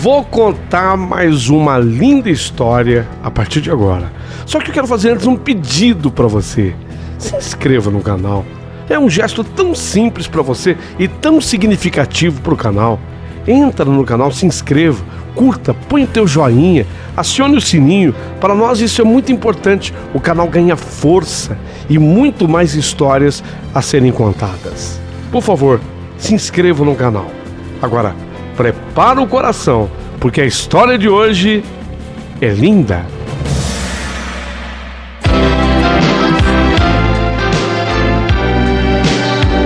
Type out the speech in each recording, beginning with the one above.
Vou contar mais uma linda história a partir de agora. Só que eu quero fazer antes um pedido para você. Se inscreva no canal. É um gesto tão simples para você e tão significativo para o canal. Entra no canal, se inscreva, curta, põe o teu joinha, acione o sininho. Para nós isso é muito importante. O canal ganha força e muito mais histórias a serem contadas. Por favor, se inscreva no canal. Agora, prepara o coração, porque a história de hoje é linda.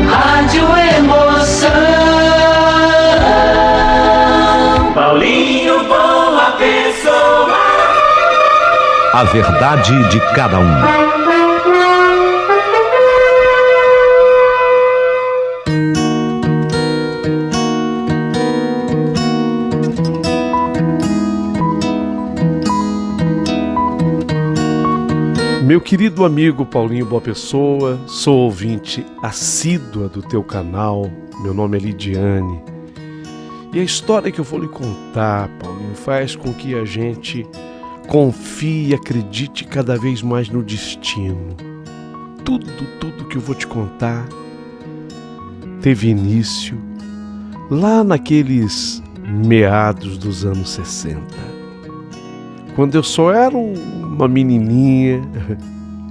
Rádio Emoção. Paulinho Boa Pessoa. A verdade de cada um. Meu querido amigo Paulinho Boa Pessoa, sou ouvinte assídua do teu canal, meu nome é Lidiane. E a história que eu vou lhe contar, Paulinho, faz com que a gente confie e acredite cada vez mais no destino. Tudo que eu vou te contar teve início lá naqueles meados dos anos 60. Quando eu só era uma menininha,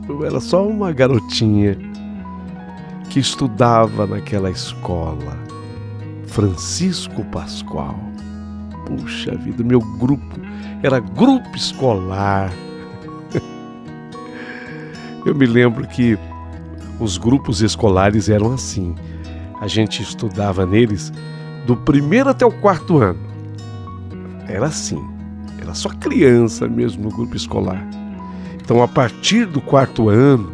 eu era só uma garotinha que estudava naquela escola, Francisco Pascoal. Puxa vida, meu grupo era grupo escolar. Eu me lembro que os grupos escolares eram assim. A gente estudava neles do 1º até o 4º ano. Era assim. Era só criança mesmo no grupo escolar. Então, a partir do 4º ano,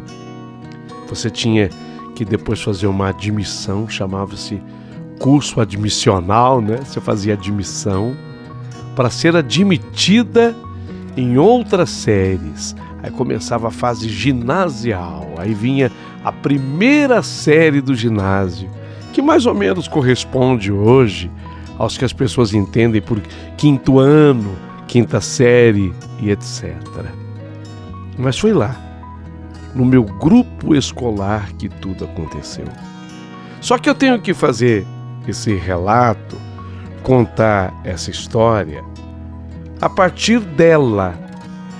você tinha que depois fazer uma admissão, chamava-se curso admissional, né? Você fazia admissão para ser admitida em outras séries. Aí começava a fase ginasial, aí vinha a 1ª série do ginásio, que mais ou menos corresponde hoje aos que as pessoas entendem por 5º ano, 5ª série e etc. Mas foi lá, no meu grupo escolar, que tudo aconteceu. Só que eu tenho que fazer esse relato, contar essa história, a partir dela,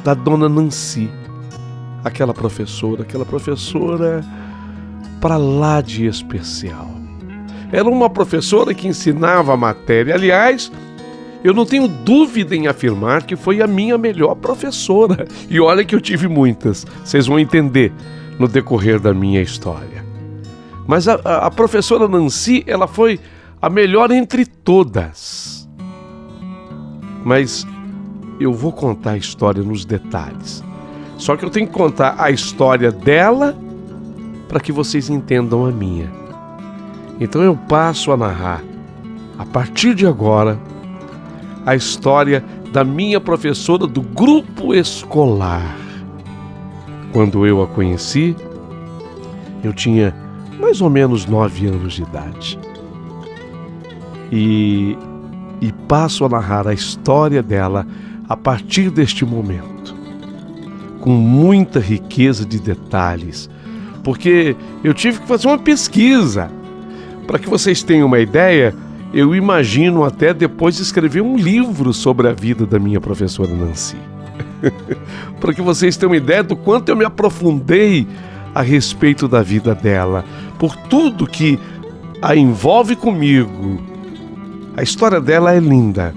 da dona Nancy, aquela professora para lá de especial. Era uma professora que ensinava a matéria. Aliás, eu não tenho dúvida em afirmar que foi a minha melhor professora. E olha que eu tive muitas. Vocês vão entender no decorrer da minha história. Mas a professora Nancy, ela foi a melhor entre todas. Mas eu vou contar a história nos detalhes. Só que eu tenho que contar a história dela para que vocês entendam a minha. Então eu passo a narrar, a partir de agora, a história da minha professora do grupo escolar. Quando eu a conheci, eu tinha mais ou menos 9 anos de idade. E passo a narrar a história dela a partir deste momento, com muita riqueza de detalhes, porque eu tive que fazer uma pesquisa. Para que vocês tenham uma ideia, eu imagino até depois escrever um livro sobre a vida da minha professora Nancy. Para que vocês tenham uma ideia do quanto eu me aprofundei a respeito da vida dela, por tudo que a envolve comigo. A história dela é linda,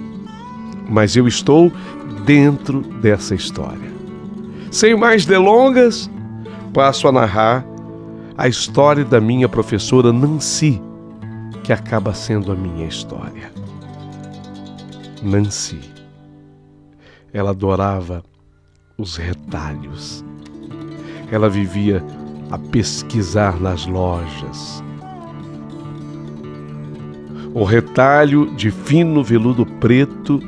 mas eu estou dentro dessa história. Sem mais delongas, passo a narrar a história da minha professora Nancy, que acaba sendo a minha história. Nancy, ela adorava os retalhos. Ela vivia a pesquisar nas lojas. O retalho de fino veludo preto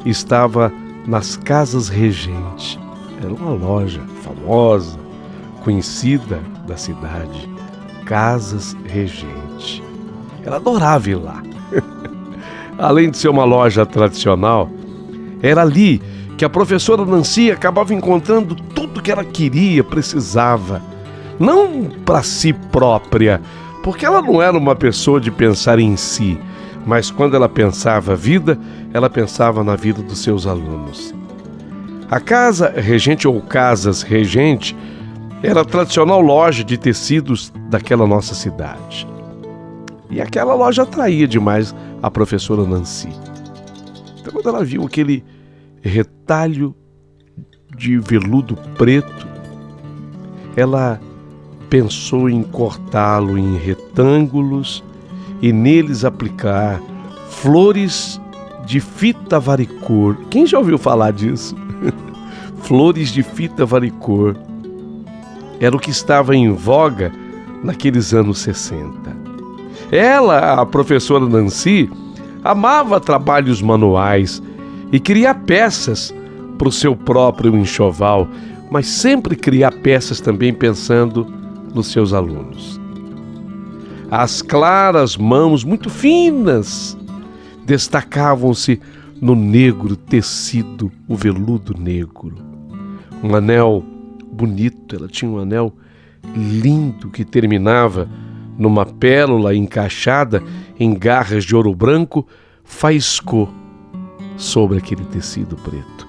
estava nas Casas Regente. Era uma loja famosa, conhecida da cidade. Casas Regente. Ela adorava ir lá. Além de ser uma loja tradicional, era ali que a professora Nancy acabava encontrando tudo que ela queria, precisava. Não para si própria, porque ela não era uma pessoa de pensar em si, mas quando ela pensava a vida, ela pensava na vida dos seus alunos. A Casa Regente ou Casas Regente era a tradicional loja de tecidos daquela nossa cidade. E aquela loja atraía demais a professora Nancy. Então, quando ela viu aquele retalho de veludo preto, ela pensou em cortá-lo em retângulos e neles aplicar flores de fita varicor. Quem já ouviu falar disso? Flores de fita varicor. Era o que estava em voga naqueles anos 60. Ela, a professora Nancy, amava trabalhos manuais e criar peças para o seu próprio enxoval, mas sempre criar peças também pensando nos seus alunos. As claras mãos, muito finas, destacavam-se no negro tecido, o veludo negro. Um anel bonito, ela tinha um anel lindo que terminava numa pérola encaixada em garras de ouro branco, faiscou sobre aquele tecido preto.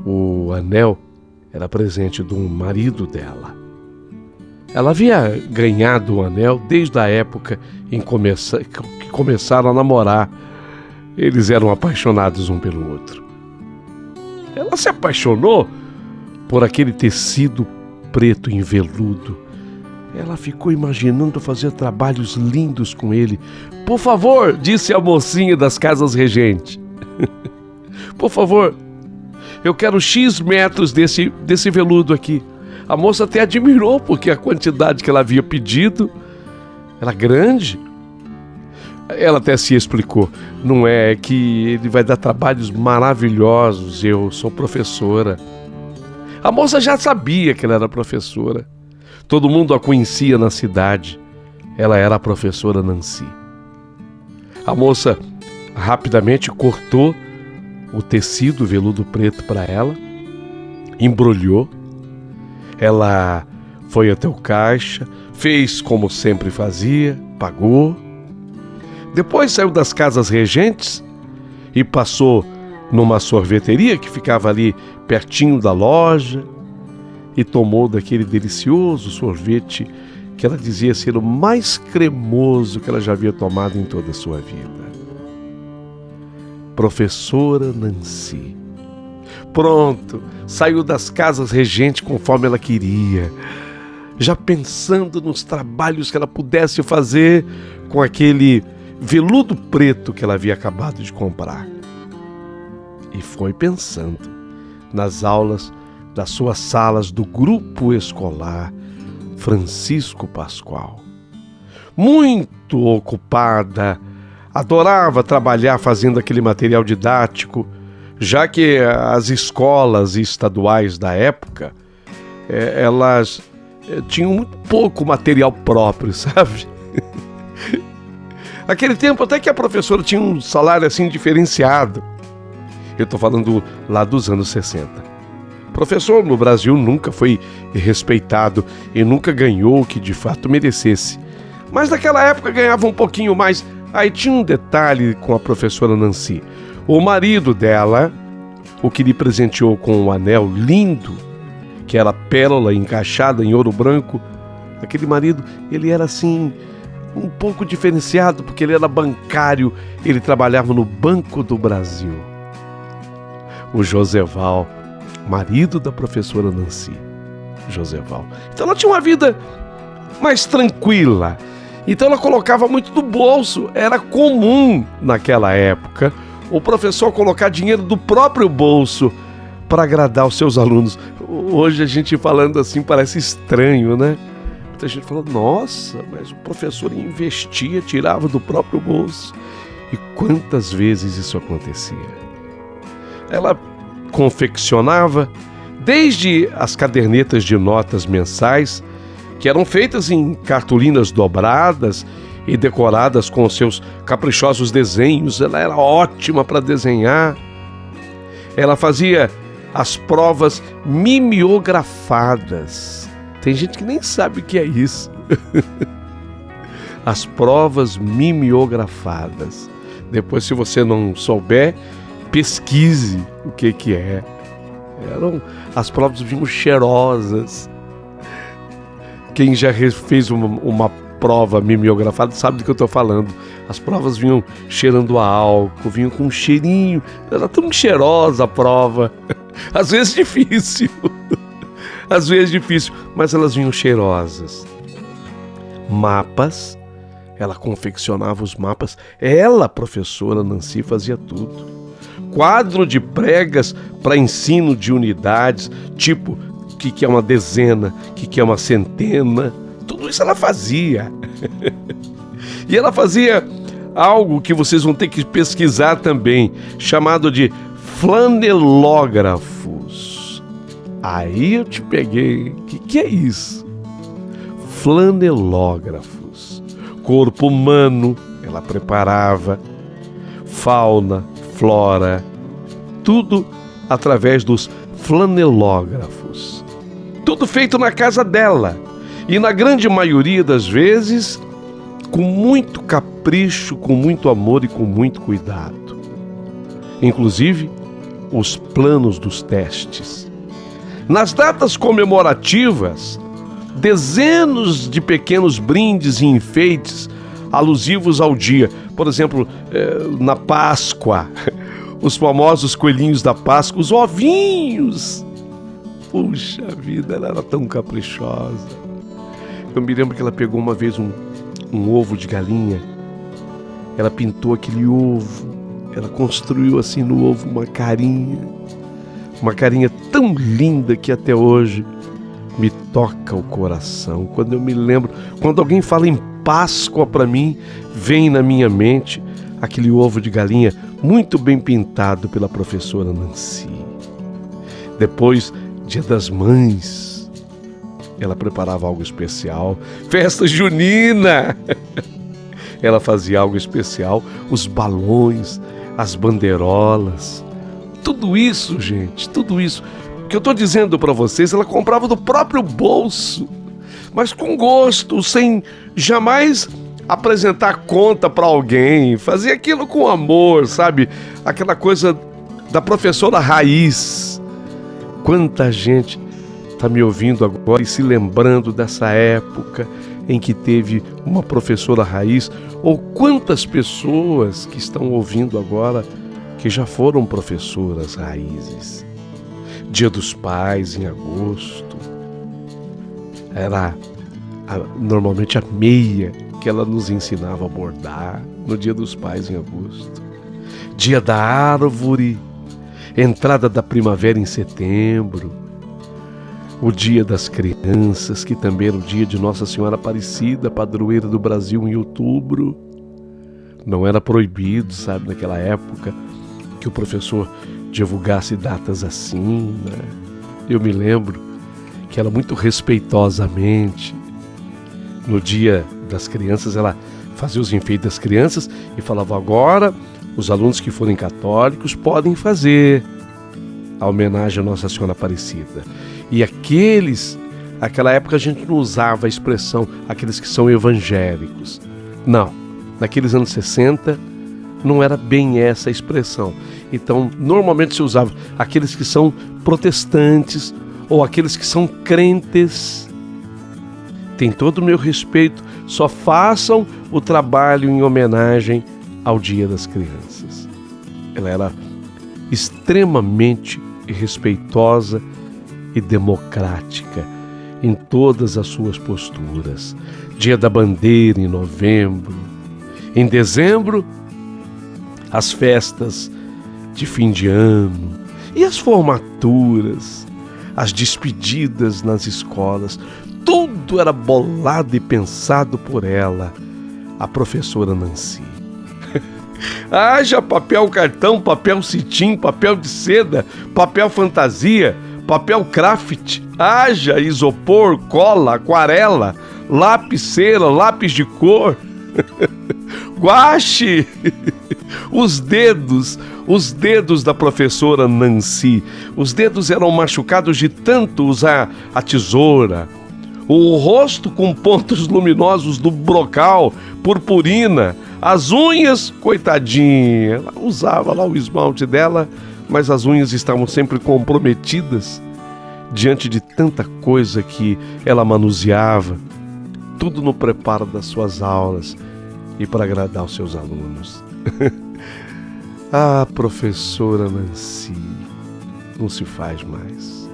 O anel era presente do marido dela. Ela havia ganhado o anel desde a época em que começaram a namorar. Eles eram apaixonados um pelo outro. Ela se apaixonou por aquele tecido preto em veludo. Ela ficou imaginando fazer trabalhos lindos com ele. Por favor, disse a mocinha das Casas Regente. Por favor, eu quero X metros desse veludo aqui. A moça até admirou, porque a quantidade que ela havia pedido era grande. Ela até se explicou. Não é que ele vai dar trabalhos maravilhosos, eu sou professora. A moça já sabia que ela era professora. Todo mundo a conhecia na cidade. Ela era a professora Nancy. A moça rapidamente cortou o tecido veludo preto para ela, embrulhou. Ela foi até o caixa, fez como sempre fazia, pagou. Depois saiu das Casas Regentes e passou numa sorveteria que ficava ali pertinho da loja e tomou daquele delicioso sorvete que ela dizia ser o mais cremoso que ela já havia tomado em toda a sua vida. Professora Nancy. Pronto, saiu das Casas Regentes conforme ela queria, já pensando nos trabalhos que ela pudesse fazer com aquele veludo preto que ela havia acabado de comprar. E foi pensando nas aulas das suas salas do grupo escolar Francisco Pascoal. Muito ocupada, adorava trabalhar fazendo aquele material didático, já que as escolas estaduais da época, elas tinham muito pouco material próprio, sabe? Aquele tempo até que a professora tinha um salário assim diferenciado. Eu estou falando lá dos anos 60. Professor no Brasil nunca foi respeitado e nunca ganhou o que de fato merecesse. Mas naquela época ganhava um pouquinho mais. Aí tinha um detalhe com a professora Nancy. O marido dela, o que lhe presenteou com um anel lindo, que era pérola encaixada em ouro branco, aquele marido, ele era assim, um pouco diferenciado, porque ele era bancário, ele trabalhava no Banco do Brasil. O Joseval, marido da professora Nancy. Joseval. Então ela tinha uma vida mais tranquila. Então ela colocava muito do bolso. Era comum naquela época o professor colocar dinheiro do próprio bolso para agradar os seus alunos. Hoje a gente falando assim parece estranho, né? Muita gente fala, nossa, mas o professor investia, tirava do próprio bolso. E quantas vezes isso acontecia? Ela confeccionava desde as cadernetas de notas mensais, que eram feitas em cartolinas dobradas e decoradas com seus caprichosos desenhos. Ela era ótima para desenhar. Ela fazia as provas mimeografadas. Tem gente que nem sabe o que é isso. As provas mimeografadas. Depois, se você não souber, pesquise o que é. As provas vinham cheirosas. Quem já fez uma prova mimeografada sabe do que eu estou falando. As provas vinham cheirando a álcool, vinham com um cheirinho. Era tão cheirosa a prova. Às vezes difícil. Às vezes difícil, mas elas vinham cheirosas. Mapas. Ela confeccionava os mapas. Ela, professora Nancy, fazia tudo. Quadro de pregas para ensino de unidades, tipo, o que é uma dezena, o que é uma centena. Tudo isso ela fazia. E ela fazia algo que vocês vão ter que pesquisar também, chamado de flanelógrafos. Aí eu te peguei. O que é isso? Flanelógrafos. Corpo humano, ela preparava, fauna, flora, tudo através dos flanelógrafos. Tudo feito na casa dela e, na grande maioria das vezes, com muito capricho, com muito amor e com muito cuidado. Inclusive, os planos dos testes. Nas datas comemorativas, dezenas de pequenos brindes e enfeites alusivos ao dia. Por exemplo, na Páscoa, os famosos coelhinhos da Páscoa, os ovinhos. Puxa vida, ela era tão caprichosa. Eu me lembro que ela pegou uma vez um ovo de galinha. Ela pintou aquele ovo. Ela construiu assim no ovo uma carinha tão linda que até hoje me toca o coração. Quando eu me lembro, quando alguém fala em Páscoa para mim, vem na minha mente aquele ovo de galinha muito bem pintado pela professora Nancy. Depois, Dia das Mães, ela preparava algo especial. Festa junina! Ela fazia algo especial, os balões, as bandeirolas. Tudo isso, gente, tudo isso que eu estou dizendo para vocês, ela comprava do próprio bolso, mas com gosto, sem jamais apresentar conta para alguém. Fazia aquilo com amor, sabe? Aquela coisa da professora raiz. Quanta gente está me ouvindo agora e se lembrando dessa época em que teve uma professora raiz, ou quantas pessoas que estão ouvindo agora que já foram professoras raízes. Dia dos Pais, em agosto, era normalmente a meia que ela nos ensinava a bordar no Dia dos Pais, em agosto. Dia da Árvore, entrada da primavera em setembro, o Dia das Crianças, que também era o dia de Nossa Senhora Aparecida, padroeira do Brasil, em outubro. Não era proibido, sabe, naquela época, que o professor divulgasse datas assim, né? Eu me lembro que ela muito respeitosamente, no Dia das Crianças, ela fazia os enfeites das crianças e falava: agora os alunos que forem católicos podem fazer a homenagem à Nossa Senhora Aparecida. E aquela época a gente não usava a expressão aqueles que são evangélicos. Não, naqueles anos 60 não era bem essa a expressão. Então, normalmente se usava aqueles que são protestantes ou aqueles que são crentes. Tem todo o meu respeito, só façam o trabalho em homenagem ao Dia das Crianças. Ela era extremamente respeitosa e democrática em todas as suas posturas. Dia da Bandeira em novembro. Em dezembro, as festas de fim de ano e as formaturas, as despedidas nas escolas, tudo era bolado e pensado por ela, a professora Nancy. Haja papel cartão, papel cetim, papel de seda, papel fantasia, papel craft, haja isopor, cola, aquarela, lápis cera, lápis de cor. Guache! Os dedos da professora Nancy, os dedos eram machucados de tanto usar a tesoura. O rosto com pontos luminosos do brocal, purpurina. As unhas, coitadinha, ela usava lá o esmalte dela, mas as unhas estavam sempre comprometidas diante de tanta coisa que ela manuseava, tudo no preparo das suas aulas e para agradar os seus alunos. Ah, professora Nancy, não se faz mais.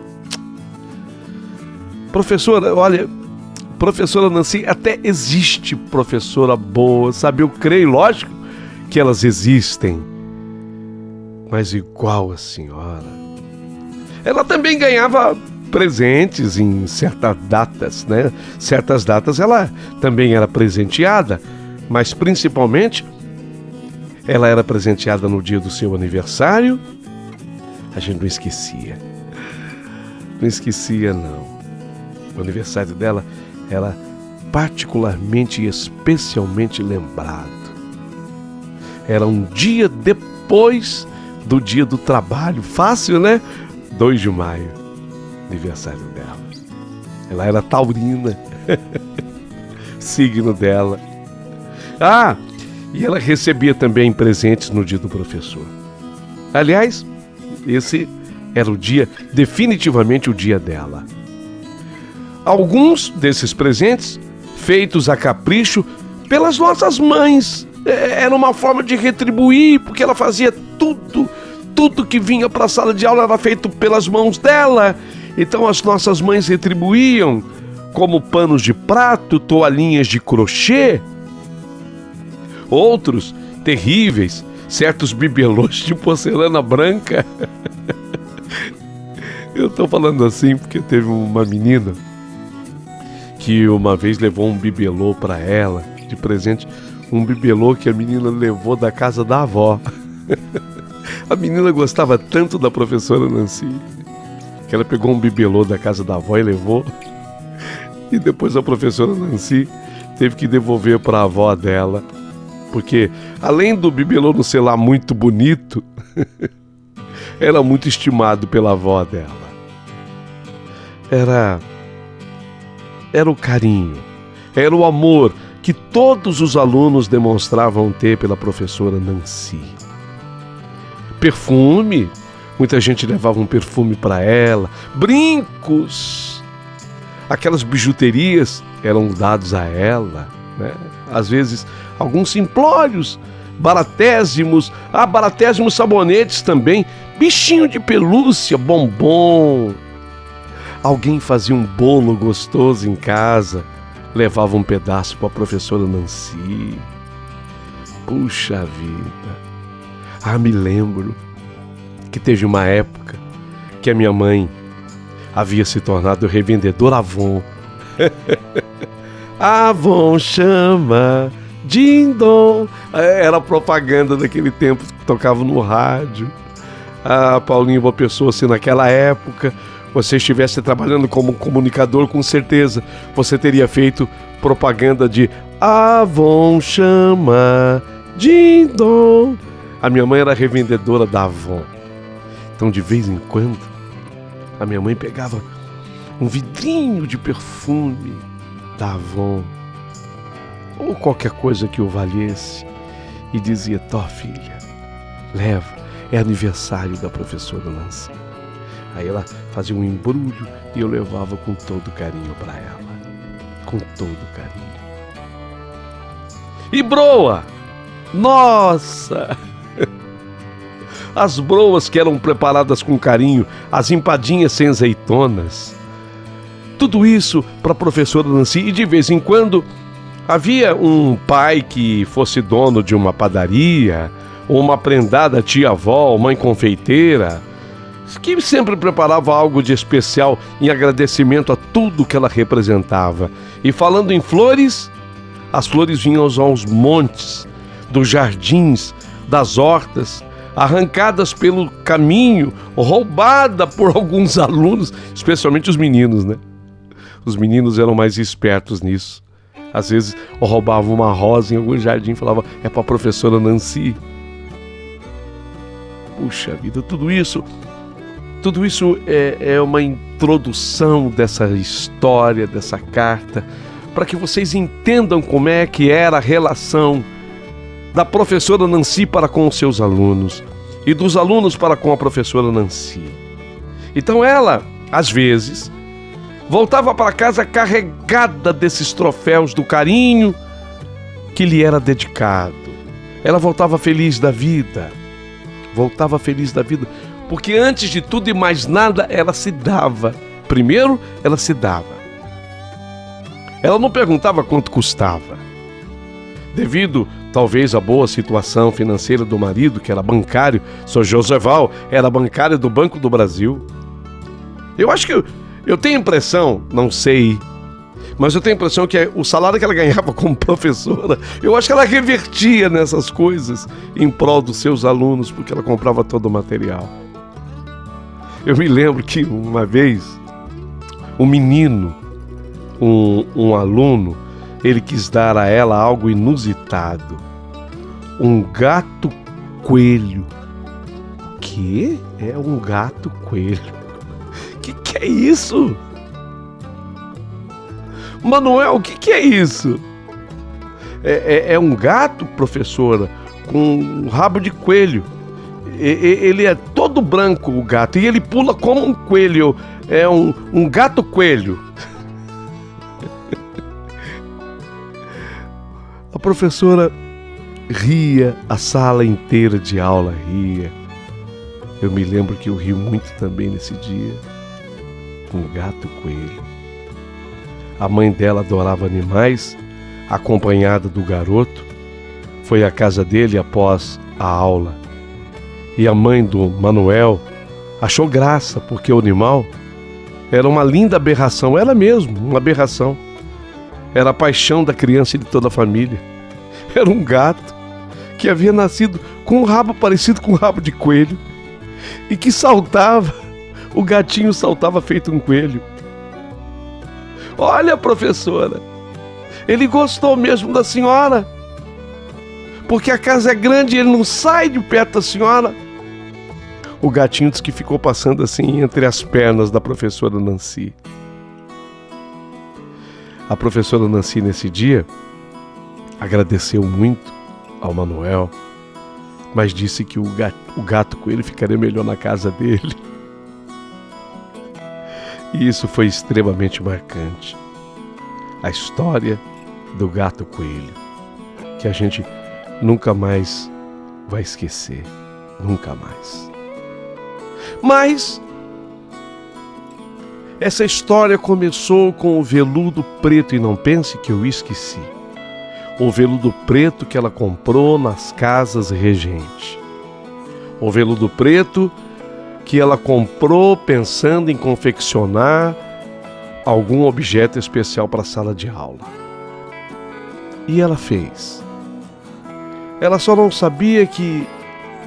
Professora, olha, professora Nancy, até existe professora boa, sabe? Eu creio, lógico, que elas existem. Mas igual a senhora, ela também ganhava presentes em certas datas, né? Certas datas ela também era presenteada, mas principalmente ela era presenteada no dia do seu aniversário. A gente não esquecia. Não esquecia, não. O aniversário dela era particularmente e especialmente lembrado. Era um dia depois do dia do trabalho. Fácil, né? 2 de maio, aniversário dela. Ela era taurina. Signo dela. Ah, e ela recebia também presentes no dia do professor. Aliás, esse era o dia, definitivamente o dia dela. Alguns desses presentes, feitos a capricho pelas nossas mães, era uma forma de retribuir, porque ela fazia tudo que vinha para a sala de aula era feito pelas mãos dela. Então as nossas mães retribuíam, como panos de prato, toalhinhas de crochê. Outros, terríveis, certos bibelôs de porcelana branca. Eu tô falando assim porque teve uma menina que uma vez levou um bibelô para ela de presente, um bibelô que a menina levou da casa da avó. A menina gostava tanto da professora Nancy que ela pegou um bibelô da casa da avó e levou. E depois a professora Nancy teve que devolver para a avó dela, porque além do bibelô não ser lá muito bonito, era muito estimado pela avó dela. Era o carinho, era o amor que todos os alunos demonstravam ter pela professora Nancy. Perfume, muita gente levava um perfume para ela, brincos, aquelas bijuterias eram dados a ela, né? Às vezes alguns simplórios, baratésimos sabonetes também, bichinho de pelúcia, bombom. Alguém fazia um bolo gostoso em casa, levava um pedaço para a professora Nancy. Puxa vida! Ah, me lembro que teve uma época que a minha mãe havia se tornado revendedora Avon. Avon chama, din-dom. Era propaganda daquele tempo que tocava no rádio. Ah, Paulinho, uma pessoa, se naquela época você estivesse trabalhando como comunicador, com certeza você teria feito propaganda de Avon chama, din-dom. A minha mãe era revendedora da Avon. Então, de vez em quando, a minha mãe pegava um vidrinho de perfume da Avon, ou qualquer coisa que o valesse, e dizia: Tó, filha, leva, é aniversário da professora Nancy. Aí ela fazia um embrulho e eu levava com todo carinho para ela. Com todo carinho. E broa! Nossa! As broas que eram preparadas com carinho, as empadinhas sem azeitonas. Tudo isso para a professora Nancy. E de vez em quando havia um pai que fosse dono de uma padaria, ou uma prendada tia-avó, mãe confeiteira, que sempre preparava algo de especial em agradecimento a tudo que ela representava. E falando em flores, as flores vinham aos montes, dos jardins, das hortas, arrancadas pelo caminho, roubada por alguns alunos, especialmente os meninos, né? Os meninos eram mais espertos nisso. Às vezes eu roubava uma rosa em algum jardim e falava, é para a professora Nancy. Puxa vida, tudo isso é uma introdução dessa história, dessa carta, para que vocês entendam como é que era a relação da professora Nancy para com os seus alunos e dos alunos para com a professora Nancy. Então ela, às vezes, voltava para casa carregada desses troféus do carinho que lhe era dedicado. Ela voltava feliz da vida, porque antes de tudo e mais nada, ela se dava. Primeiro, ela se dava. Ela não perguntava quanto custava. Devido, talvez, à boa situação financeira do marido, que era bancário, Sr. Joseval era bancário do Banco do Brasil. Eu acho que eu tenho a impressão, não sei, mas eu tenho a impressão que o salário que ela ganhava como professora, eu acho que ela revertia nessas coisas em prol dos seus alunos, porque ela comprava todo o material. Eu me lembro que uma vez, um menino, um aluno, ele quis dar a ela algo inusitado. Um gato coelho. O quê? É um gato coelho. Que é isso? Manuel, o que é isso? É um gato, professora, com um rabo de coelho. Ele é todo branco, o gato, e ele pula como um coelho. É um gato coelho. A professora ria, a sala inteira de aula ria. Eu me lembro que eu ri muito também nesse dia. Um gato coelho. A mãe dela adorava animais, acompanhada do garoto. Foi à casa dele após a aula. E a mãe do Manuel achou graça, porque o animal era uma linda aberração. Era mesmo uma aberração. Era a paixão da criança e de toda a família. Era um gato que havia nascido com um rabo parecido com um rabo de coelho e que saltava. O gatinho saltava feito um coelho. Olha, professora, ele gostou mesmo da senhora, porque a casa é grande e ele não sai de perto da senhora. O gatinho disse que ficou passando assim entre as pernas da professora Nancy. A professora Nancy, nesse dia, agradeceu muito ao Manuel, mas disse que o gato coelho ficaria melhor na casa dele. E isso foi extremamente marcante. A história do gato coelho, que a gente nunca mais vai esquecer. Nunca mais. Mas essa história começou com o veludo preto, e não pense que eu esqueci. O veludo preto que ela comprou nas casas Regente. O veludo preto que ela comprou pensando em confeccionar algum objeto especial para a sala de aula. E ela fez. Ela só não sabia que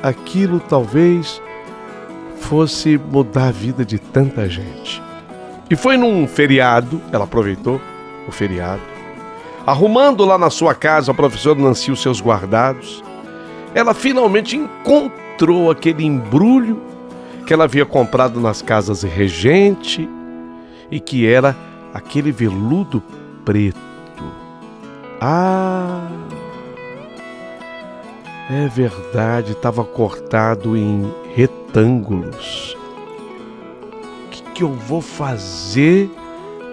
aquilo talvez fosse mudar a vida de tanta gente. E foi num feriado, ela aproveitou o feriado, arrumando lá na sua casa a professora Nancy os seus guardados, ela finalmente encontrou aquele embrulho que ela havia comprado nas casas Regente e que era aquele veludo preto. Ah, é verdade, estava cortado em retângulos. O que eu vou fazer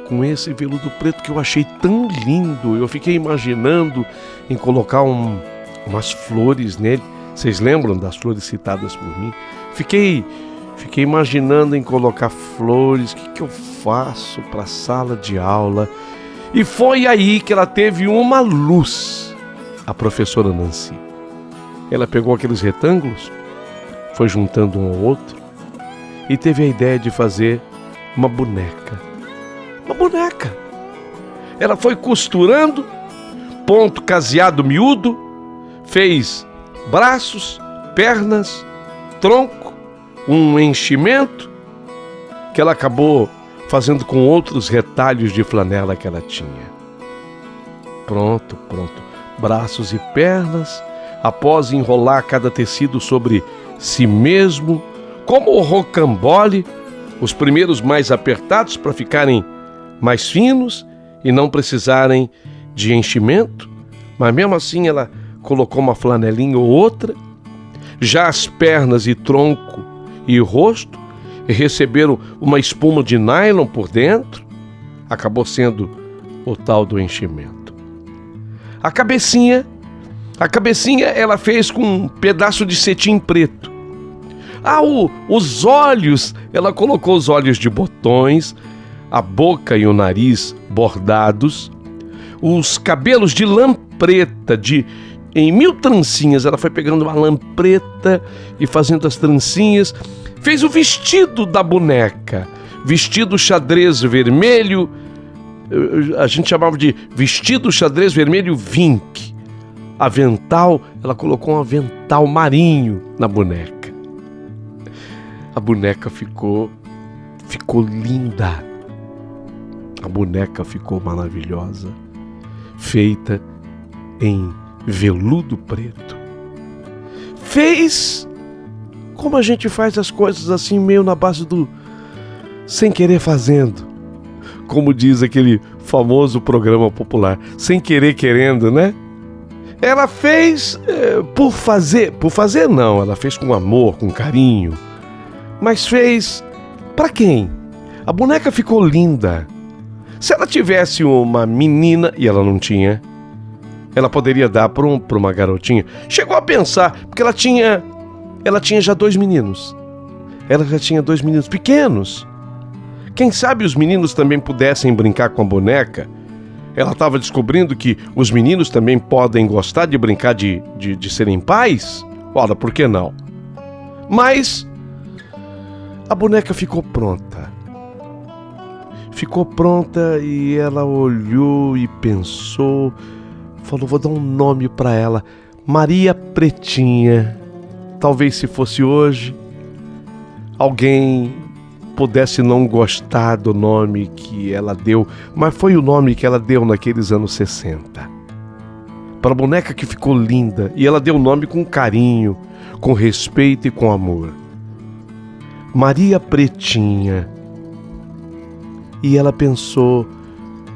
com esse veludo preto que eu achei tão lindo? Eu fiquei imaginando em colocar umas flores nele. Vocês lembram das flores citadas por mim? Fiquei imaginando em colocar flores. O que eu faço para a sala de aula? E foi aí que ela teve uma luz, a professora Nancy. Ela pegou aqueles retângulos, foi juntando um ao outro e teve a ideia de fazer uma boneca. Uma boneca. Ela foi costurando, ponto caseado miúdo, fez braços, pernas, tronco, um enchimento que ela acabou fazendo com outros retalhos de flanela que ela tinha. Pronto. Braços e pernas, após enrolar cada tecido sobre si mesmo, como o rocambole, os primeiros mais apertados para ficarem mais finos e não precisarem de enchimento, mas mesmo assim ela colocou uma flanelinha ou outra. Já as pernas e tronco e rosto receberam uma espuma de nylon por dentro, acabou sendo o tal do enchimento. A cabecinha ela fez com um pedaço de cetim preto. Os olhos, ela colocou os olhos de botões, a boca e o nariz bordados, os cabelos de lã preta, em 1000 trancinhas. Ela foi pegando uma lã preta e fazendo as trancinhas. Fez o vestido da boneca, vestido xadrez vermelho, a gente chamava de vestido xadrez vermelho Vink. Avental, ela colocou um avental marinho na boneca. A boneca ficou linda. A boneca ficou maravilhosa, feita em veludo preto. Fez como a gente faz as coisas assim, meio na base do sem querer fazendo. Como diz aquele famoso programa popular, sem querer querendo, né? Ela fez por fazer não, ela fez com amor, com carinho, mas fez para quem? A boneca ficou linda. Se ela tivesse uma menina, e ela não tinha, ela poderia dar para uma garotinha. Chegou a pensar, porque ela tinha já 2 meninos. Ela já tinha 2 meninos pequenos. Quem sabe os meninos também pudessem brincar com a boneca. Ela estava descobrindo que os meninos também podem gostar de brincar de serem pais. Ora, por que não? Mas a boneca ficou pronta. Ficou pronta e ela olhou e pensou, falou, vou dar um nome para ela, Maria Pretinha. Talvez se fosse hoje, alguém pudesse não gostar do nome que ela deu, mas foi o nome que ela deu naqueles anos 60. Para a boneca que ficou linda, e ela deu o nome com carinho, com respeito e com amor. Maria Pretinha. E ela pensou,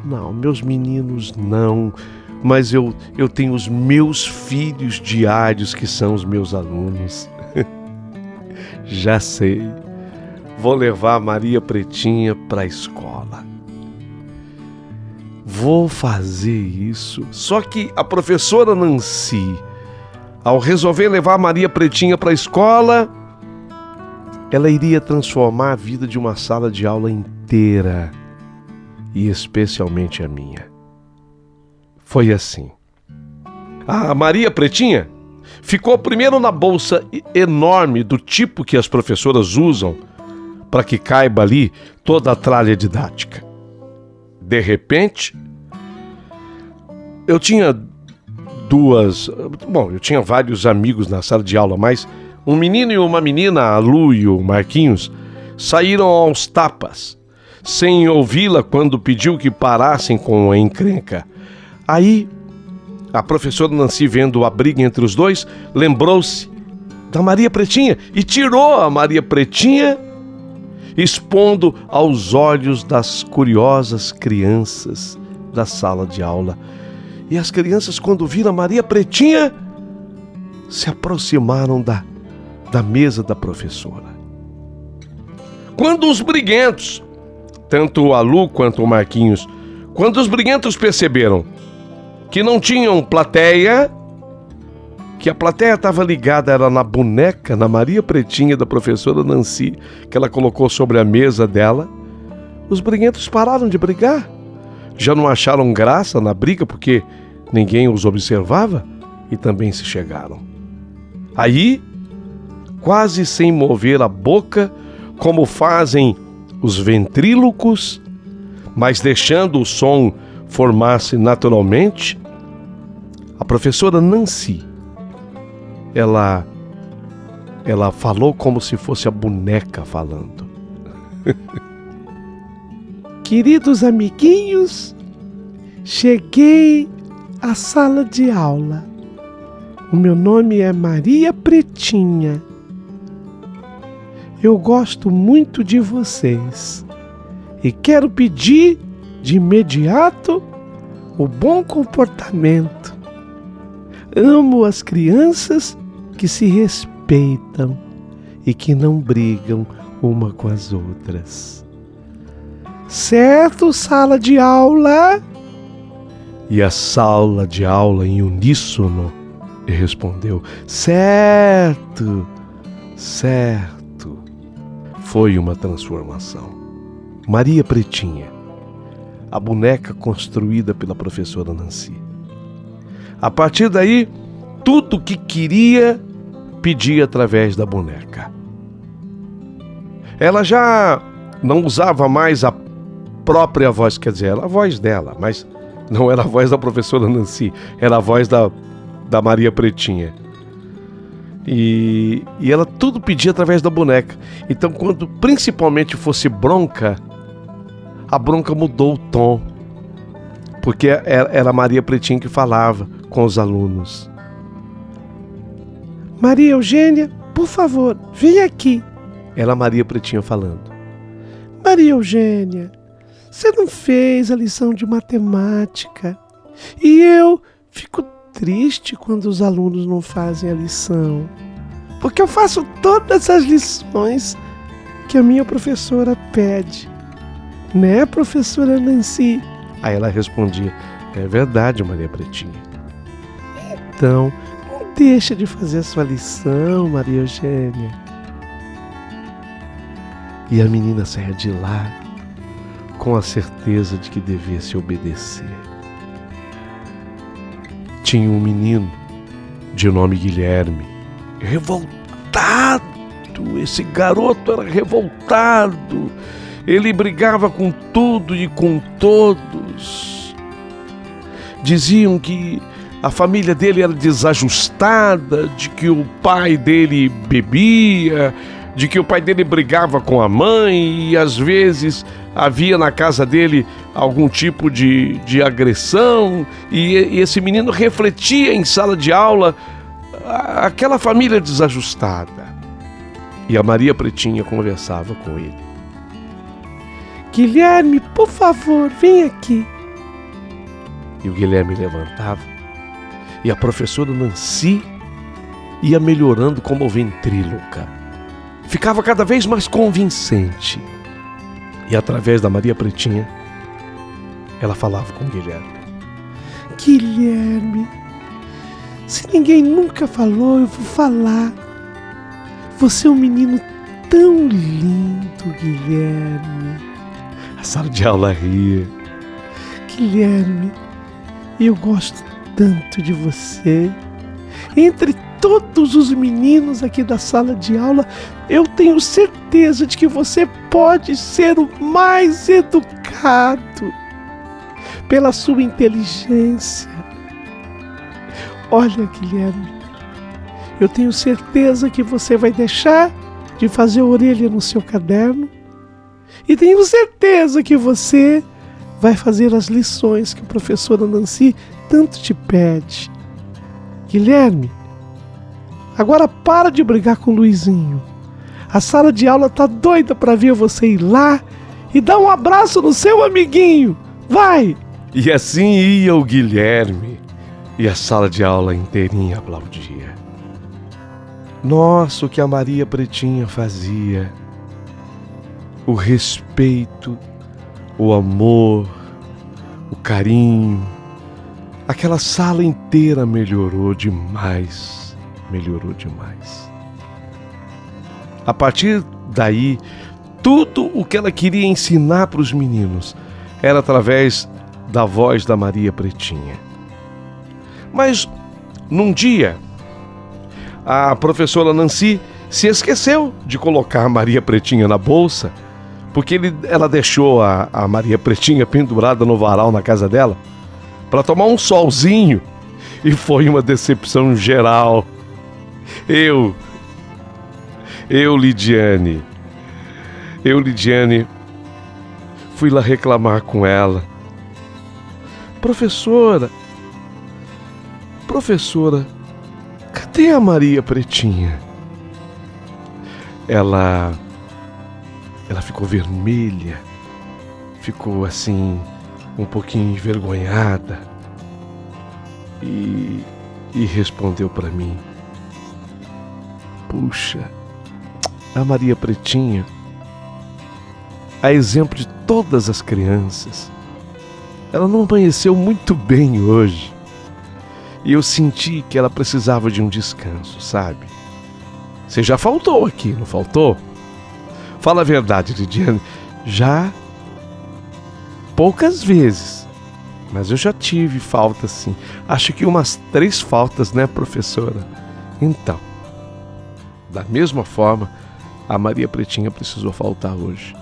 não, meus meninos não, mas eu tenho os meus filhos diários que são os meus alunos. Já sei, vou levar a Maria Pretinha para a escola. Vou fazer isso. Só que a professora Nancy, ao resolver levar a Maria Pretinha para a escola, ela iria transformar a vida de uma sala de aula inteira, e especialmente a minha. Foi assim. A Maria Pretinha ficou primeiro na bolsa enorme do tipo que as professoras usam para que caiba ali toda a tralha didática. De repente, eu tinha vários amigos na sala de aula, mas um menino e uma menina, a Lu e o Marquinhos, saíram aos tapas, sem ouvi-la quando pediu que parassem com a encrenca. Aí, a professora Nancy, vendo a briga entre os dois, lembrou-se da Maria Pretinha e tirou a Maria Pretinha, expondo aos olhos das curiosas crianças da sala de aula. E as crianças, quando viram a Maria Pretinha, se aproximaram da mesa da professora. Quando os briguentos, tanto a Lu quanto o Marquinhos, quando os briguentos perceberam que não tinham plateia, que a plateia estava ligada era na boneca, na Maria Pretinha da professora Nancy, que ela colocou sobre a mesa dela, os briguentos pararam de brigar. Já não acharam graça na briga porque ninguém os observava e também se chegaram. Aí, quase sem mover a boca, como fazem os ventrílocos, mas deixando o som formar-se naturalmente, a professora Nancy, ela falou como se fosse a boneca falando. Queridos amiguinhos, cheguei à sala de aula. O meu nome é Maria Pretinha. Eu gosto muito de vocês e quero pedir de imediato o bom comportamento. Amo as crianças que se respeitam e que não brigam uma com as outras. Certo, sala de aula? E a sala de aula, em uníssono, respondeu: certo, certo. Foi uma transformação. Maria Pretinha, a boneca construída pela professora Nancy. A partir daí, tudo o que queria, pedia através da boneca. Ela já não usava mais a própria voz, quer dizer, era a voz dela, mas não era a voz da professora Nancy, era a voz da Maria Pretinha. E ela tudo pedia através da boneca. Então, quando principalmente fosse bronca, a bronca mudou o tom, porque era a Maria Pretinha que falava com os alunos. Maria Eugênia, por favor, vem aqui. Era a Maria Pretinha falando. Maria Eugênia, você não fez a lição de matemática. E eu fico triste quando os alunos não fazem a lição, porque eu faço todas as lições que a minha professora pede. Né, professora Nancy? Aí ela respondia: é verdade, Maria Pretinha. Então, não deixa de fazer a sua lição, Maria Eugênia. E a menina saía de lá com a certeza de que devia se obedecer. Tinha um menino de nome Guilherme, revoltado. Esse garoto era revoltado. Ele brigava com tudo e com todos. Diziam que a família dele era desajustada, de que o pai dele bebia, de que o pai dele brigava com a mãe e às vezes havia na casa dele algum tipo de agressão. E esse menino refletia em sala de aula aquela família desajustada. E a Maria Pretinha conversava com ele. Guilherme, por favor, vem aqui. E o Guilherme levantava. E a professora Nancy ia melhorando como ventríloca. Ficava cada vez mais convincente. E através da Maria Pretinha, ela falava com o Guilherme. Guilherme, se ninguém nunca falou, eu vou falar. Você é um menino tão lindo, Guilherme. A sala de aula ria. Guilherme, eu gosto tanto de você. Entre todos os meninos aqui da sala de aula, eu tenho certeza de que você pode ser o mais educado pela sua inteligência. Olha, Guilherme, eu tenho certeza que você vai deixar de fazer orelha no seu caderno e tenho certeza que você vai fazer as lições que a professora Nancy tanto te pede. Guilherme, agora para de brigar com o Luizinho. A sala de aula tá doida para ver você ir lá e dar um abraço no seu amiguinho. Vai! E assim ia o Guilherme e a sala de aula inteirinha aplaudia. Nossa, o que a Maria Pretinha fazia! O respeito, o amor, o carinho. Aquela sala inteira melhorou demais, melhorou demais. A partir daí, tudo o que ela queria ensinar para os meninos era através da voz da Maria Pretinha. Mas, num dia, a professora Nancy se esqueceu de colocar a Maria Pretinha na bolsa, porque ela deixou a Maria Pretinha pendurada no varal na casa dela para tomar um solzinho, e foi uma decepção geral. Eu, Lidiane, fui lá reclamar com ela. Professora, professora, cadê a Maria Pretinha? Ela ficou vermelha, ficou assim, um pouquinho envergonhada e respondeu para mim: puxa, a Maria Pretinha, a exemplo de todas as crianças, ela não amanheceu muito bem hoje. E eu senti que ela precisava de um descanso, sabe? Você já faltou aqui, não faltou? Fala a verdade, Lidiane. Já poucas vezes, mas eu já tive falta sim. Acho que umas 3 faltas, né, professora? Então, da mesma forma, a Maria Pretinha precisou faltar hoje.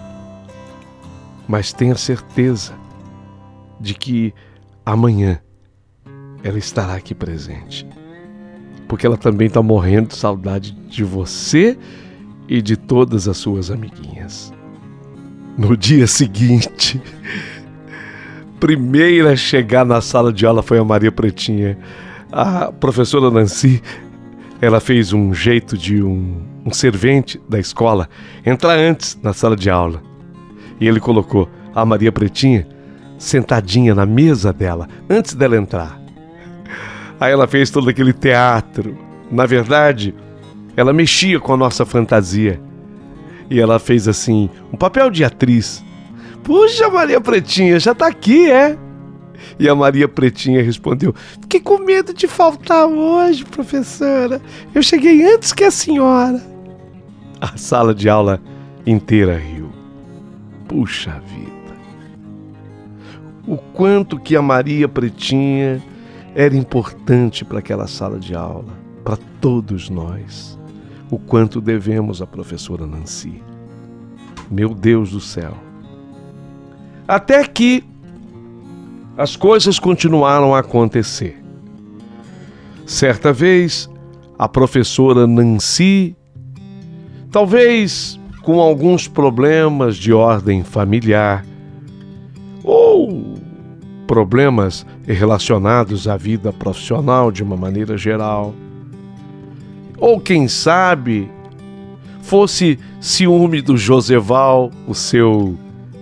Mas tenha certeza de que amanhã ela estará aqui presente. Porque ela também está morrendo de saudade de você e de todas as suas amiguinhas. No dia seguinte, primeira a chegar na sala de aula foi a Maria Pretinha. A professora Nancy, ela fez um jeito de um servente da escola entrar antes na sala de aula. E ele colocou a Maria Pretinha sentadinha na mesa dela, antes dela entrar. Aí ela fez todo aquele teatro. Na verdade, ela mexia com a nossa fantasia. E ela fez assim, um papel de atriz. Puxa, Maria Pretinha, já tá aqui, é? E a Maria Pretinha respondeu: fiquei com medo de faltar hoje, professora. Eu cheguei antes que a senhora. A sala de aula inteira riu. Puxa vida. O quanto que a Maria Pretinha era importante para aquela sala de aula, para todos nós. O quanto devemos à professora Nancy. Meu Deus do céu. Até que as coisas continuaram a acontecer. Certa vez, a professora Nancy, talvez com alguns problemas de ordem familiar, ou problemas relacionados à vida profissional de uma maneira geral, ou quem sabe fosse ciúme do Joseval, o seu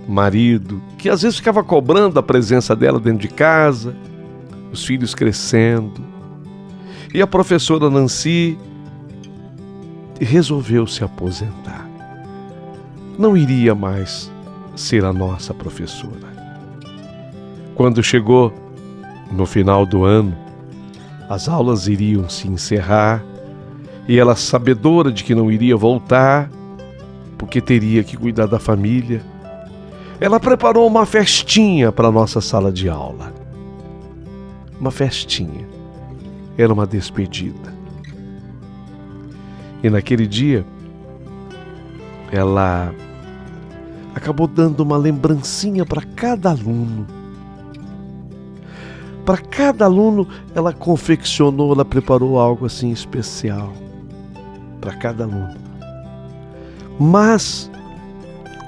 marido, que às vezes ficava cobrando a presença dela dentro de casa, os filhos crescendo. E a professora Nancy resolveu se aposentar. Não iria mais ser a nossa professora. Quando chegou no final do ano, as aulas iriam se encerrar e ela, sabedora de que não iria voltar, porque teria que cuidar da família, ela preparou uma festinha para a nossa sala de aula. Uma festinha. Era uma despedida. E naquele dia, ela acabou dando uma lembrancinha para cada aluno. Para cada aluno, ela confeccionou, ela preparou algo assim especial. Para cada aluno. Mas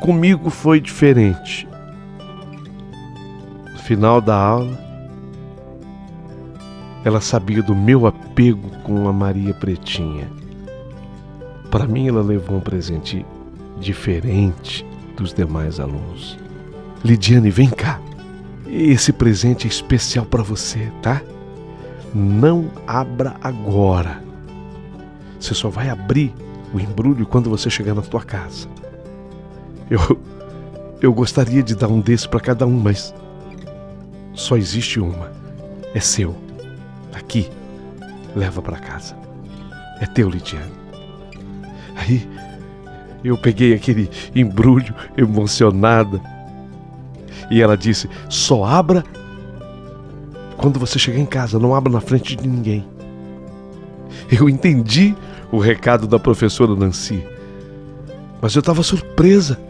comigo foi diferente. No final da aula, ela sabia do meu apego com a Maria Pretinha. Para mim, ela levou um presente diferente dos demais alunos. Lidiane, vem cá. Esse presente é especial para você, tá? Não abra agora. Você só vai abrir o embrulho quando você chegar na tua casa. Eu gostaria de dar um desse para cada um, mas só existe uma. É seu. Aqui, leva para casa. É teu, Lidiane. Aí, eu peguei aquele embrulho emocionada. E ela disse: só abra quando você chegar em casa, não abra na frente de ninguém. Eu entendi o recado da professora Nancy, mas eu estava surpresa.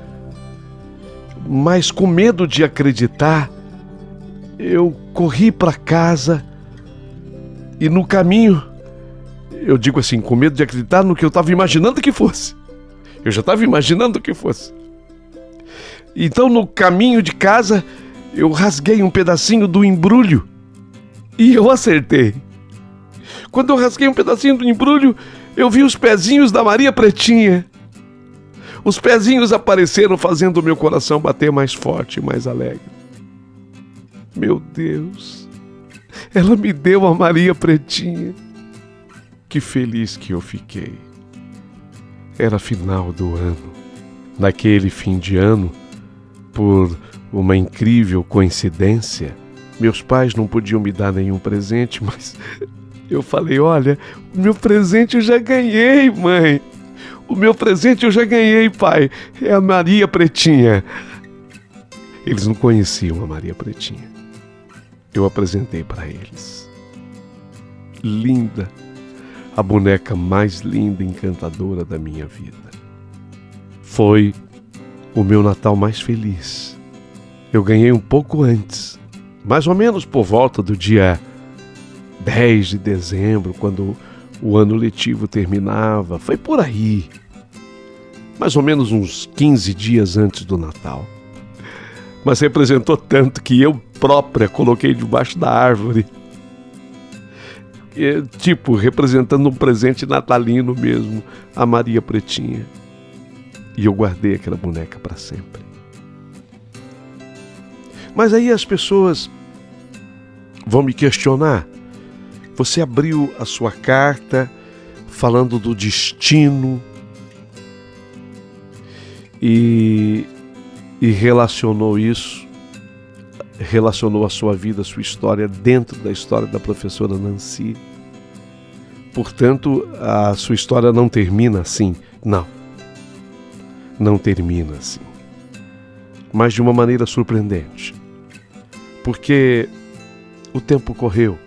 Mas com medo de acreditar, eu corri para casa e no caminho, eu digo assim, com medo de acreditar no que eu estava imaginando que fosse. Eu já estava imaginando que fosse. Então, no caminho de casa, eu rasguei um pedacinho do embrulho e eu acertei. Quando eu rasguei um pedacinho do embrulho, eu vi os pezinhos da Maria Pretinha. Os pezinhos apareceram fazendo o meu coração bater mais forte e mais alegre. Meu Deus, ela me deu a Maria Pretinha. Que feliz que eu fiquei. Era final do ano. Naquele fim de ano, por uma incrível coincidência, meus pais não podiam me dar nenhum presente, mas eu falei, olha, o meu presente eu já ganhei, mãe. O meu presente eu já ganhei, pai. É a Maria Pretinha. Eles não conheciam a Maria Pretinha. Eu apresentei para eles. Linda. A boneca mais linda e encantadora da minha vida. Foi o meu Natal mais feliz. Eu ganhei um pouco antes, mais ou menos por volta do dia 10 de dezembro, quando o ano letivo terminava. Foi por aí, mais ou menos uns 15 dias antes do Natal. Mas representou tanto que eu própria coloquei debaixo da árvore. Tipo, representando um presente natalino mesmo, a Maria Pretinha. E eu guardei aquela boneca para sempre. Mas aí as pessoas vão me questionar. Você abriu a sua carta falando do destino e relacionou isso, relacionou a sua vida, a sua história dentro da história da professora Nancy. Portanto, a sua história não termina assim. Não termina assim. Mas de uma maneira surpreendente. Porque o tempo correu.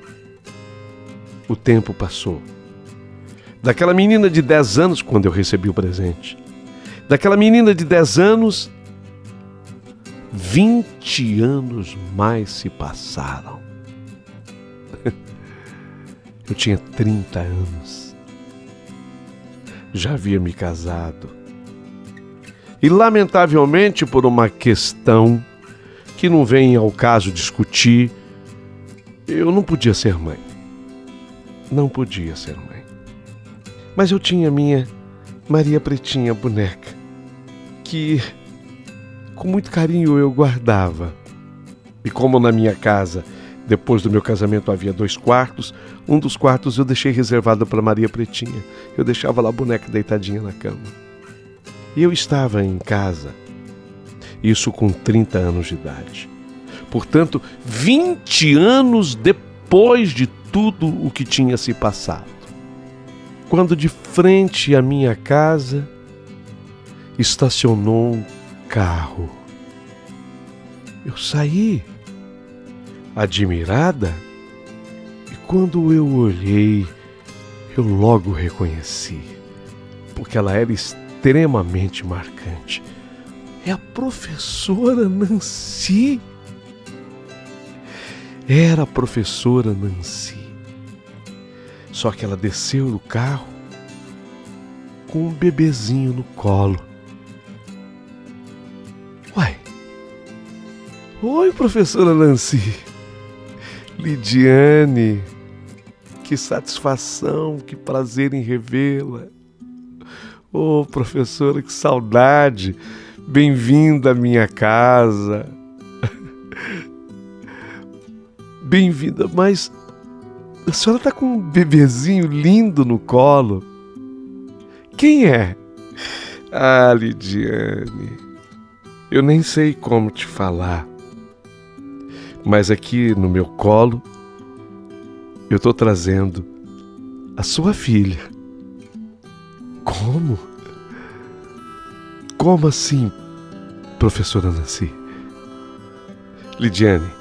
O tempo passou. Daquela menina de 10 anos, quando eu recebi o presente, daquela menina de 10 anos, 20 anos mais se passaram. Eu tinha 30 anos. Já havia me casado. E, lamentavelmente, por uma questão que não vem ao caso discutir, eu não podia ser mãe. Não podia ser mãe. Mas eu tinha a minha Maria Pretinha boneca, que com muito carinho eu guardava. E como na minha casa, depois do meu casamento, havia 2 quartos, um dos quartos eu deixei reservado para Maria Pretinha. Eu deixava lá a boneca deitadinha na cama. E eu estava em casa, isso com 30 anos de idade. Portanto, 20 anos depois de tudo o que tinha se passado. Quando de frente à minha casa estacionou um carro. Eu saí, admirada, e quando eu olhei, eu logo reconheci, porque ela era extremamente marcante. É a professora Nancy. Era a professora Nancy. Só que ela desceu do carro com um bebezinho no colo. Uai. Oi, professora Nancy. Lidiane. Que satisfação, que prazer em revê-la. Oh, professora, que saudade. Bem-vinda à minha casa. Bem-vinda, mas a senhora está com um bebezinho lindo no colo. Quem é? Ah, Lidiane, eu nem sei como te falar, mas aqui no meu colo eu estou trazendo a sua filha. Como? Como assim, professora Nancy? Lidiane,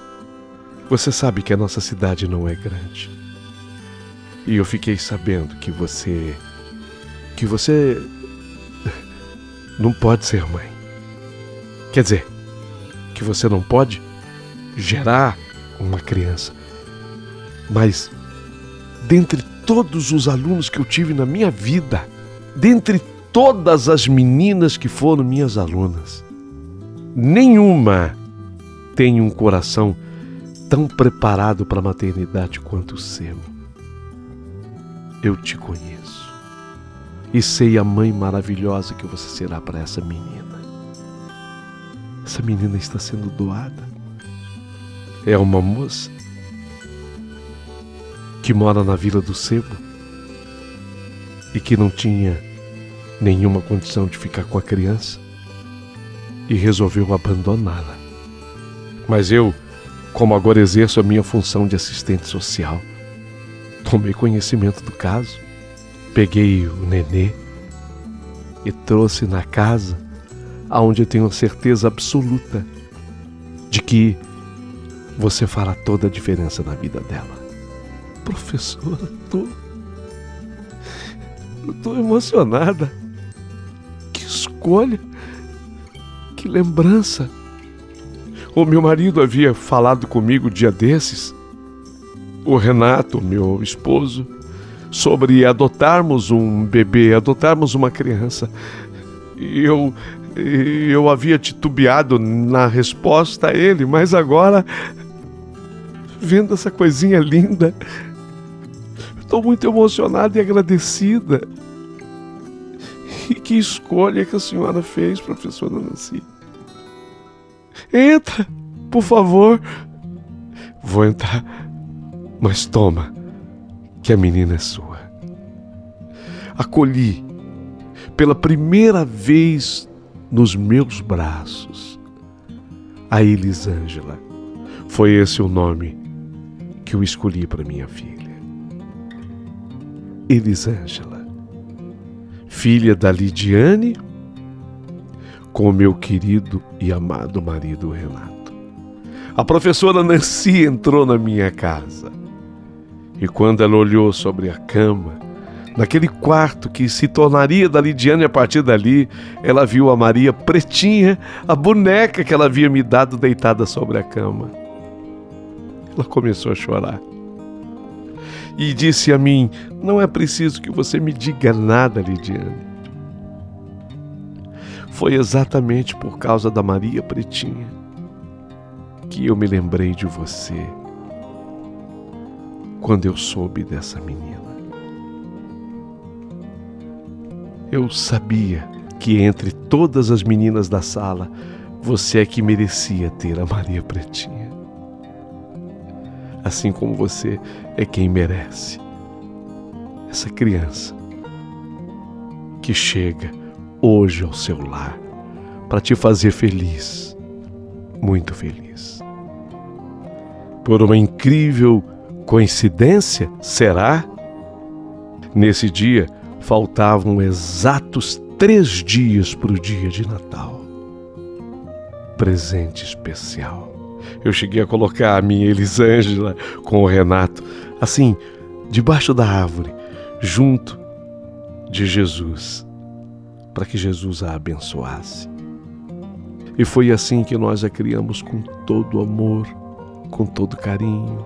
você sabe que a nossa cidade não é grande. E eu fiquei sabendo que você não pode ser mãe. Quer dizer, que você não pode gerar uma criança. Mas, dentre todos os alunos que eu tive na minha vida, dentre todas as meninas que foram minhas alunas, nenhuma tem um coração tão preparado para a maternidade quanto o seu. eu te conheço e sei a mãe maravilhosa que você será para essa menina. Essa menina está sendo doada. É uma moça que mora na Vila do Sebo e que não tinha nenhuma condição de ficar com a criança e resolveu abandoná-la. Mas eu, como agora exerço a minha função de assistente social, tomei conhecimento do caso, peguei o nenê e trouxe na casa, aonde eu tenho certeza absoluta de que você fará toda a diferença na vida dela. Professora, eu tô emocionada. Que escolha, que lembrança. O meu marido havia falado comigo dia desses, o Renato, meu esposo, sobre adotarmos um bebê, adotarmos uma criança. Eu havia titubeado na resposta a ele, mas agora, vendo essa coisinha linda, estou muito emocionada e agradecida. E que escolha que a senhora fez, professora Nancy. Entra, por favor. Vou entrar, mas toma, que a menina é sua. Acolhi pela primeira vez nos meus braços a Elisângela. Foi esse o nome que eu escolhi para minha filha. Elisângela, filha da Lidiane, com o meu querido e amado marido Renato. A professora Nancy entrou na minha casa e quando ela olhou sobre a cama, naquele quarto que se tornaria da Lidiane a partir dali, ela viu a Maria pretinha, a boneca que ela havia me dado deitada sobre a cama. Ela começou a chorar e disse a mim: não é preciso que você me diga nada, Lidiane. Foi exatamente por causa da Maria pretinha que eu me lembrei de você quando eu soube dessa menina. Eu sabia que entre todas as meninas da sala, você é que merecia ter a Maria pretinha. Assim como você é quem merece essa criança que chega hoje ao seu lar para te fazer feliz, muito feliz. Por uma incrível coincidência, será? Nesse dia, faltavam exatos 3 dias para o dia de Natal. Presente especial. Eu cheguei a colocar a minha Elisângela com o Renato, assim, debaixo da árvore, junto de Jesus, para que Jesus a abençoasse. E foi assim que nós a criamos com todo amor, com todo carinho.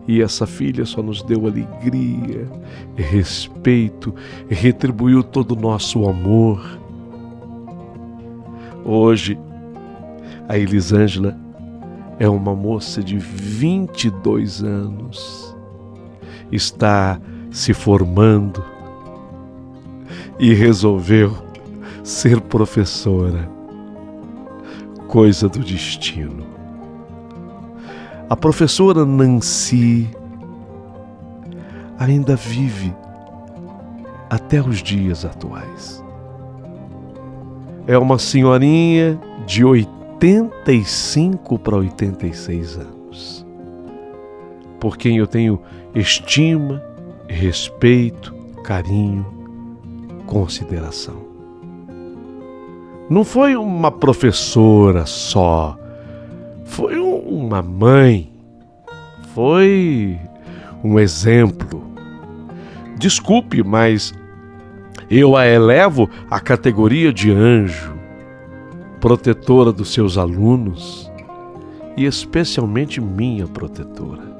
E essa filha só nos deu alegria, respeito, e retribuiu todo o nosso amor. Hoje, a Elisângela é uma moça de 22 anos. Está se formando e resolveu ser professora. Coisa do destino. A professora Nancy ainda vive até os dias atuais. É uma senhorinha de 85 para 86 anos, por quem eu tenho estima, respeito, carinho, consideração. Não foi uma professora só, foi uma mãe, foi um exemplo. Desculpe, mas eu a elevo à categoria de anjo, protetora dos seus alunos e especialmente minha protetora.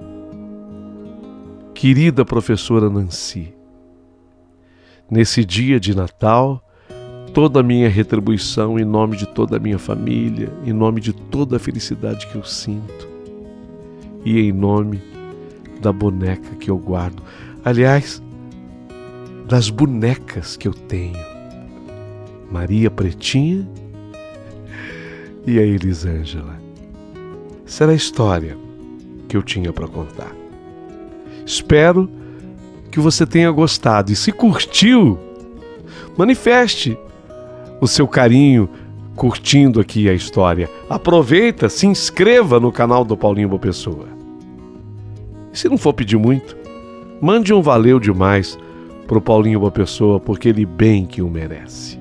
Querida professora Nancy, nesse dia de Natal, toda a minha retribuição em nome de toda a minha família, em nome de toda a felicidade que eu sinto e em nome da boneca que eu guardo. Aliás, das bonecas que eu tenho. Maria Pretinha e a Elisângela. Essa era a história que eu tinha para contar. Espero que você tenha gostado. E se curtiu, manifeste o seu carinho curtindo aqui a história. Aproveita, se inscreva no canal do Paulinho Boa Pessoa. E se não for pedir muito, mande um valeu demais pro Paulinho Boa Pessoa, porque ele bem que o merece.